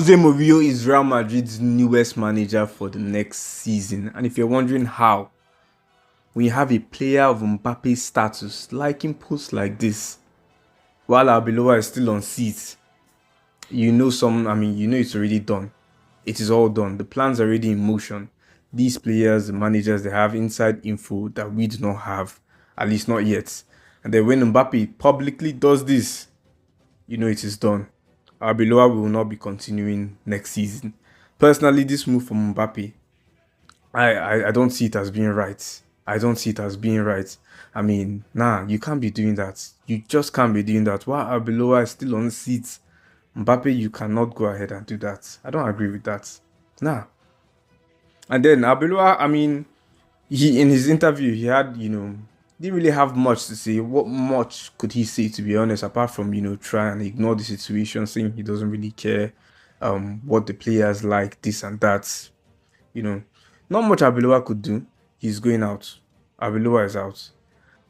Jose Mourinho is Real Madrid's newest manager for the next season. And if you're wondering how, when you have a player of Mbappe's status liking posts like this, while Arbeloa is still on seat, you know it's already done. It is all done. The plan's already in motion. These players, the managers, they have inside info that we do not have, at least not yet. And then when Mbappe publicly does this, you know it is done. Arbeloa will not be continuing next season. Personally, this move from Mbappe, I don't see it as being right. I don't see it as being right. I mean, nah, you can't be doing that. You just can't be doing that. While Arbeloa is still on the seat, Mbappe, you cannot go ahead and do that. I don't agree with that. Nah. And then Arbeloa, I mean, he in his interview, he had, didn't really have much to say. What much could he say, to be honest, apart from, try and ignore the situation, saying he doesn't really care what the players like, this and that. Not much Arbeloa could do. He's going out. Arbeloa is out.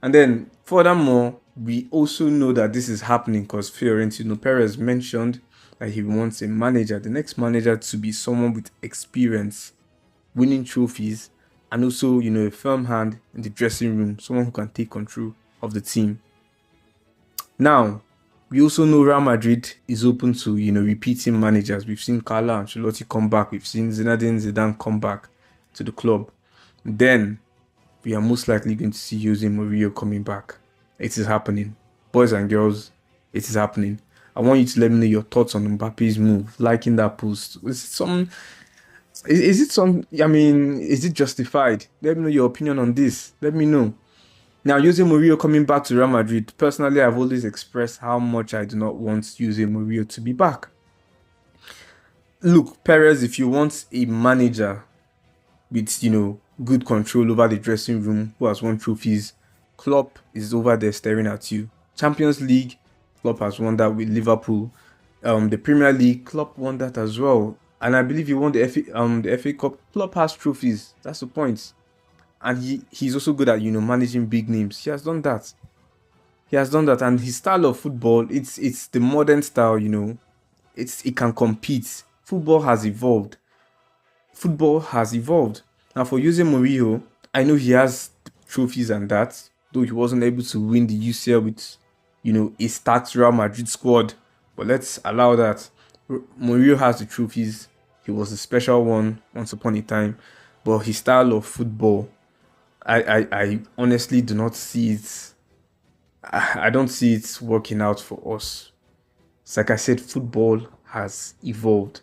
And then, furthermore, we also know that this is happening because Florentino Perez mentioned that he wants a manager, the next manager, to be someone with experience, winning trophies, and also, a firm hand in the dressing room, someone who can take control of the team. Now, we also know Real Madrid is open to, repeating managers. We've seen Carlo Ancelotti come back. We've seen Zinedine Zidane come back to the club. Then, we are most likely going to see Jose Mourinho coming back. It is happening. Boys and girls, it is happening. I want you to let me know your thoughts on Mbappe's move, liking that post. Is it justified? Let me know your opinion on this. Let me know. Now, Jose Mourinho coming back to Real Madrid. Personally, I've always expressed how much I do not want Jose Mourinho to be back. Look, Perez, if you want a manager with, good control over the dressing room, who has won trophies, Klopp is over there staring at you. Champions League, Klopp has won that with Liverpool. The Premier League, Klopp won that as well. And I believe he won the FA Cup. Klopp has trophies. That's the point. And he's also good at, managing big names. He has done that. And his style of football, it's the modern style, it can compete. Football has evolved. Now for Jose Mourinho, I know he has trophies and that, though he wasn't able to win the UCL with, a stacked Real Madrid squad. But let's allow that. Mourinho has the trophies. He was a special one once upon a time. But his style of football, I honestly do not see it. I don't see it working out for us. It's like I said, football has evolved.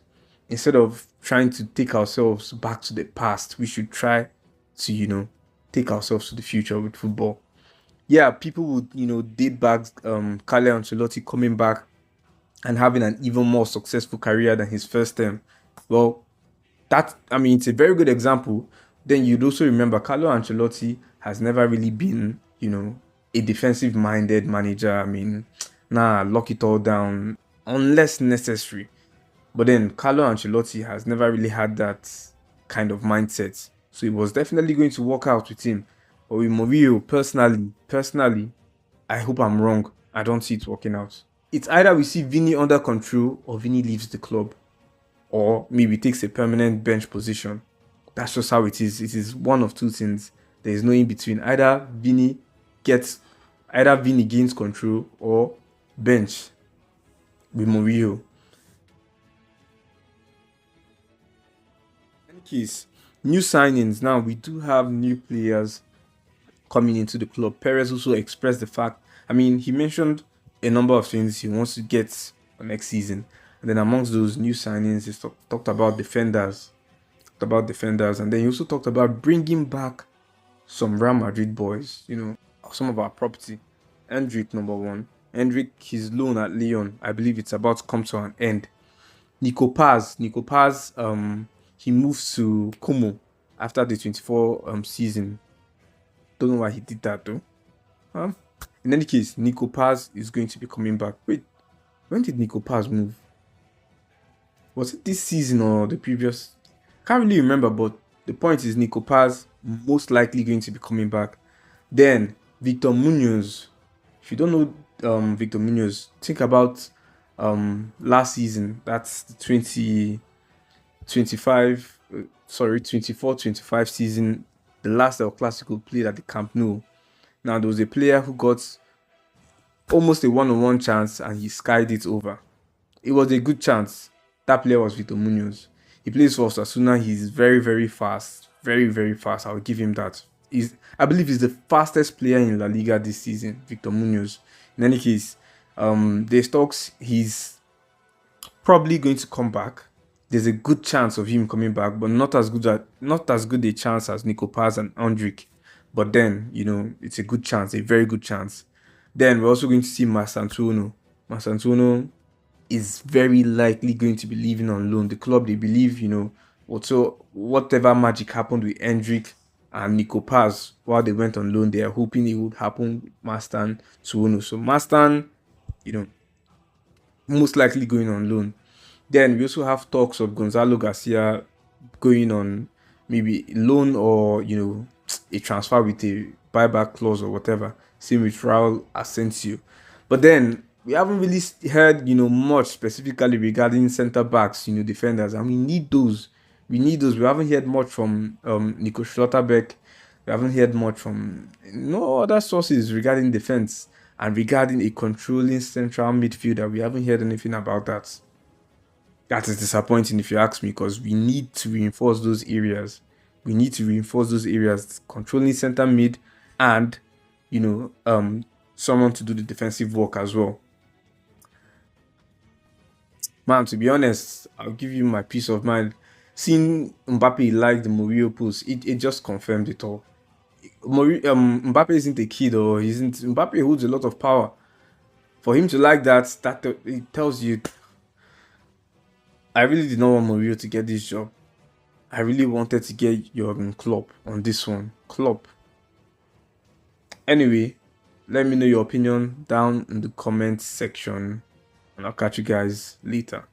Instead of trying to take ourselves back to the past, we should try to, take ourselves to the future with football. Yeah, people would, date back Carlo Ancelotti coming back and having an even more successful career than his first term. Well, it's a very good example. Then you'd also remember Carlo Ancelotti has never really been, a defensive-minded manager. Lock it all down unless necessary. But then Carlo Ancelotti has never really had that kind of mindset. So it was definitely going to work out with him. But with Mourinho, personally, I hope I'm wrong. I don't see it working out. It's either we see Vini under control or Vini leaves the club. Or maybe takes a permanent bench position. That's just how it is. It is one of two things. There is no in between. Either Vini gains control or bench with Mourinho. In any case, new signings. Now we do have new players coming into the club. Perez also expressed the fact, he mentioned a number of things he wants to get for next season. And then amongst those new signings, he talked about defenders. And then he also talked about bringing back some Real Madrid boys, some of our property. Endrick, number one. Endrick, his loan at Lyon, I believe it's about to come to an end. Nico Paz, he moved to Como after the 24 season. Don't know why he did that though. In any case, Nico Paz is going to be coming back. Wait, when did Nico Paz move? Was it this season or the previous? Can't really remember, but the point is Nico Paz most likely going to be coming back. Then Victor Munoz. If you don't know Victor Munoz, think about last season. That's the 2025, 24-25 season, the last El Clasico played at the Camp Nou. Now there was a player who got almost a one-on-one chance and he skied it over. It was a good chance. That player was Victor Munoz. He plays for Osasuna. He's very, very fast. Very, very fast. I'll give him that. I believe he's the fastest player in La Liga this season, Victor Munoz. In any case, there's talks he's probably going to come back. There's a good chance of him coming back, but not as good a chance as Nico Paz and Andrick. But then, it's a good chance, a very good chance. Then we're also going to see Masantuono. Masantuono is very likely going to be leaving on loan. The club, they believe, whatever magic happened with Hendrick and Nico Paz while they went on loan, they are hoping it would happen with Mastan Tuono. So Mastan, most likely going on loan. Then we also have talks of Gonzalo Garcia going on maybe loan or, a transfer with a buyback clause or whatever. Same with Raul Asensio. But then we haven't really heard, much specifically regarding centre backs, defenders, and we need those. We need those. We haven't heard much from Nico Schlotterbeck. We haven't heard much from no other sources regarding defense and regarding a controlling central midfielder. We haven't heard anything about that. That is disappointing if you ask me, because we need to reinforce those areas. We need to reinforce those areas, controlling centre mid and, someone to do the defensive work as well. Man, to be honest, I'll give you my peace of mind. Seeing Mbappe like the Mourinho post, it just confirmed it all. Mbappe isn't a kid, or Mbappe holds a lot of power. For him to like that it tells you, I really did not want Mourinho to get this job. I really wanted to get Jurgen Klopp on this one. Klopp. Anyway, let me know your opinion down in the comment section, and I'll catch you guys later.